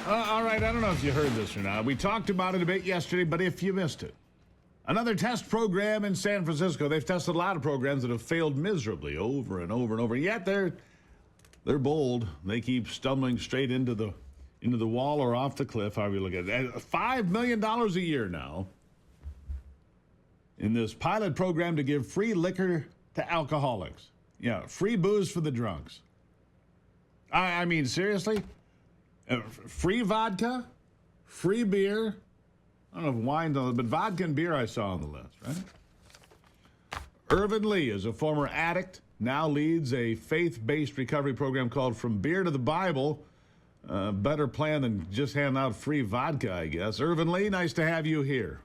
All right, I don't know if you heard this or not. We talked about it a bit yesterday, but if you missed it, another test program in San Francisco. They've tested a lot of programs that have failed miserably over and over and over. Yet they're bold. They keep stumbling straight into the wall or off the cliff, however you look at it. $5 million a year now in this pilot program to give free liquor to alcoholics. Yeah, free booze for the drunks. I mean, seriously? Free vodka, free beer. I don't know if wine's on it, but vodka and beer I saw on the list, right? Irvin Lee is a former addict, now leads a faith-based recovery program called From Beer to the Bible. Better plan than just handing out free vodka, I guess. Irvin Lee, nice to have you here.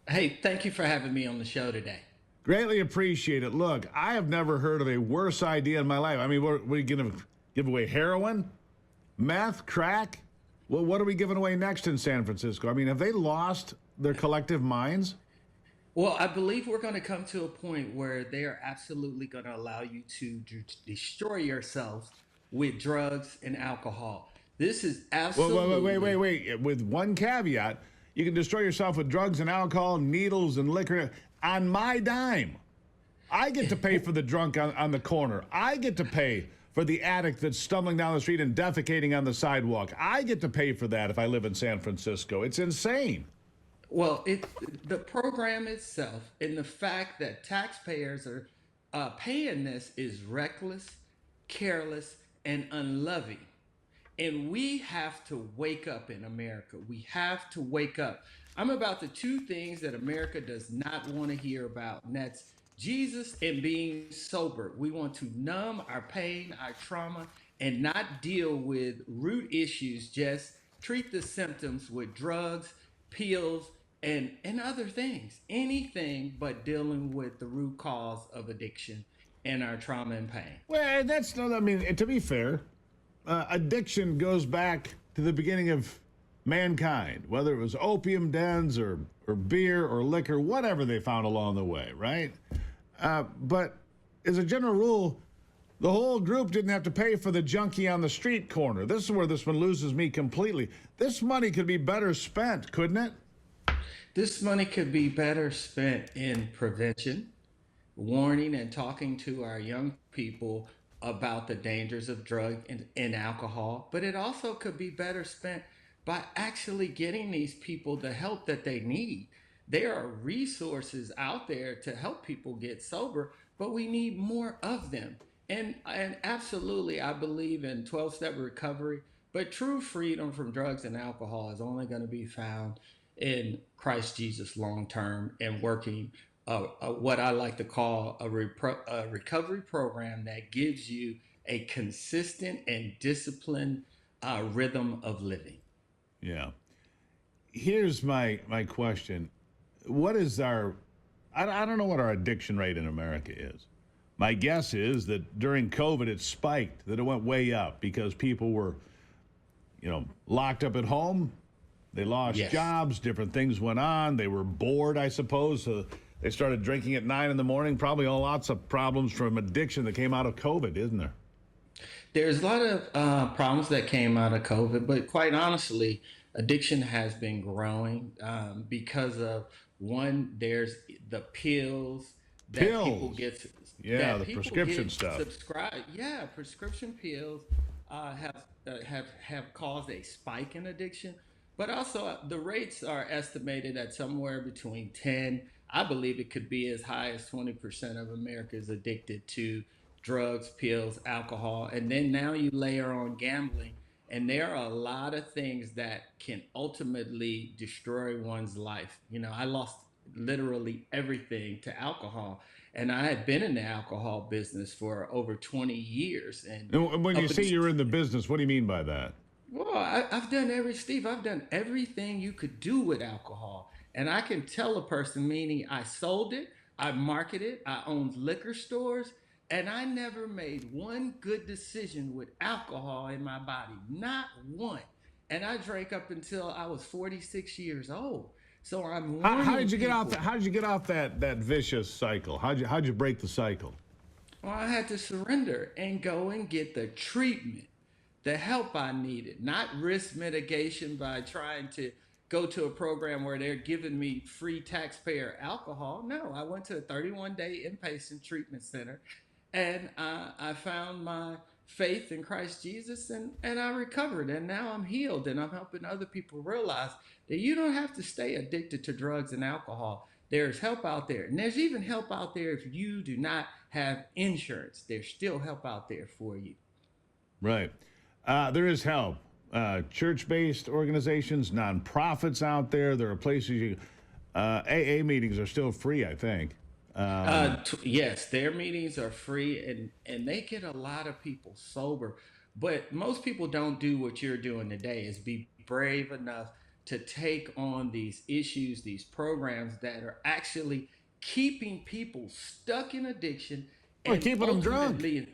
Hey, thank you for having me on the show today. Greatly appreciate it. Look, I have never heard of a worse idea in my life. I mean, we're going to give away heroin? Meth, crack? Well, what are we giving away next in San Francisco? I mean, have they lost their collective minds? Well, I believe we're going to come to a point where they are absolutely going to allow you to destroy yourself with drugs and alcohol. This is absolutely... Wait. With one caveat, you can destroy yourself with drugs and alcohol, needles and liquor on my dime. I get to pay for the drunk on the corner. I get to pay for the addict that's stumbling down the street and defecating on the sidewalk. I get to pay for that if I live in San Francisco. It's insane. Well, the program itself and the fact that taxpayers are paying this is reckless, careless, and unloving. And we have to wake up in America. We have to wake up. I'm about the two things that America does not want to hear about, and that's Jesus and being sober. We want to numb our pain, our trauma, and not deal with root issues. Just treat the symptoms with drugs, pills, and other things. Anything but dealing with the root cause of addiction and our trauma and pain. Well, that's not, I mean, to be fair, addiction goes back to the beginning of mankind, whether it was opium dens or beer or liquor, whatever they found along the way, right? But as a general rule, the whole group didn't have to pay for the junkie on the street corner. This is where this one loses me completely. This money could be better spent, couldn't it? This money could be better spent in prevention, warning and talking to our young people about the dangers of drug and alcohol, but it also could be better spent by actually getting these people the help that they need. There are resources out there to help people get sober, but we need more of them. And absolutely, I believe in 12-step recovery, but true freedom from drugs and alcohol is only going to be found in Christ Jesus long term, and working what I like to call a recovery program that gives you a consistent and disciplined rhythm of living. Yeah. Here's my question. What is I don't know what our addiction rate in America is. My guess is that during COVID it spiked, that it went way up because people were, locked up at home. They lost jobs, different things went on. They were bored, I suppose. So they started drinking at 9 in the morning. Probably lots of problems from addiction that came out of COVID, isn't there? There's a lot of problems that came out of COVID, but quite honestly, addiction has been growing because of, one, there's the pills that people get. Yeah, the prescription stuff. Prescription pills have caused a spike in addiction. But also, the rates are estimated at somewhere between 10, I believe it could be as high as 20% of America is addicted to drugs, pills, alcohol. And then now you layer on gambling, and there are a lot of things that can ultimately destroy one's life. I lost literally everything to alcohol, and I had been in the alcohol business for over 20 years. And when you say you're in the business, what do you mean by that? Well, I've done everything you could do with alcohol. And I can tell a person, meaning I sold it, I marketed, I owned liquor stores, and I never made one good decision with alcohol in my body, not one. And I drank up until I was 46 years old. So I'm warning How did you get people. How did you get off that vicious cycle? How'd you break the cycle? Well, I had to surrender and go and get the treatment the help I needed, not risk mitigation by trying to go to a program where they're giving me free taxpayer alcohol. No, I went to a 31-day inpatient treatment center, and I found my faith in Christ Jesus, and I recovered, and now I'm healed, and I'm helping other people realize that you don't have to stay addicted to drugs and alcohol. There's help out there, and there's even help out there if you do not have insurance. There's still help out there for you. Right. There is help. Church-based organizations, nonprofits out there. There are places you. AA meetings are still free, I think. Yes, their meetings are free, and they get a lot of people sober. But most people don't do what you're doing today, is be brave enough to take on these issues, these programs that are actually keeping people stuck in addiction Well, and keeping them drunk. ultimately,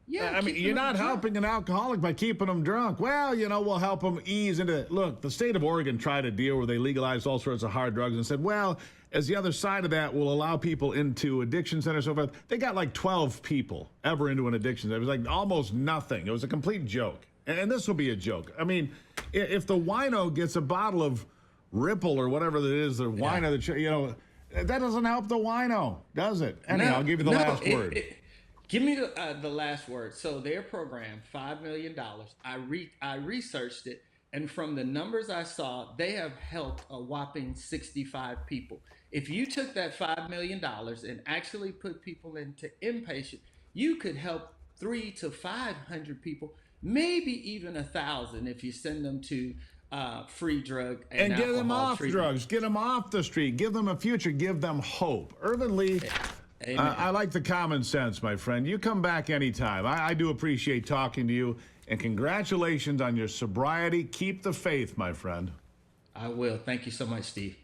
yeah, I mean, keeping you're them not drunk. helping an alcoholic by keeping them drunk. Well, we'll help them ease into it. Look, the state of Oregon tried a deal where they legalized all sorts of hard drugs and said, well, as the other side of that, will allow people into addiction centers, so forth. They got like 12 people ever into an addiction center. It was like almost nothing. It was a complete joke. And this will be a joke. I mean, if the wino gets a bottle of Ripple or whatever it is, the wino, that doesn't help the wino, does it? Anyhow, I'll give you the last word. Give me the last word. So their program, $5 million. I researched it, and from the numbers I saw, they have helped a whopping 65 people. If you took that $5 million and actually put people into inpatient, you could help 300 to 500 people, maybe even 1,000 if you send them to free drug and get them alcohol off treatment. drugs. Get them off the street. Give them a future. Give them hope. Irvin Lee, I like the common sense, my friend. You come back anytime. I do appreciate talking to you, and congratulations on your sobriety. Keep the faith, my friend. I will. Thank you so much, Steve.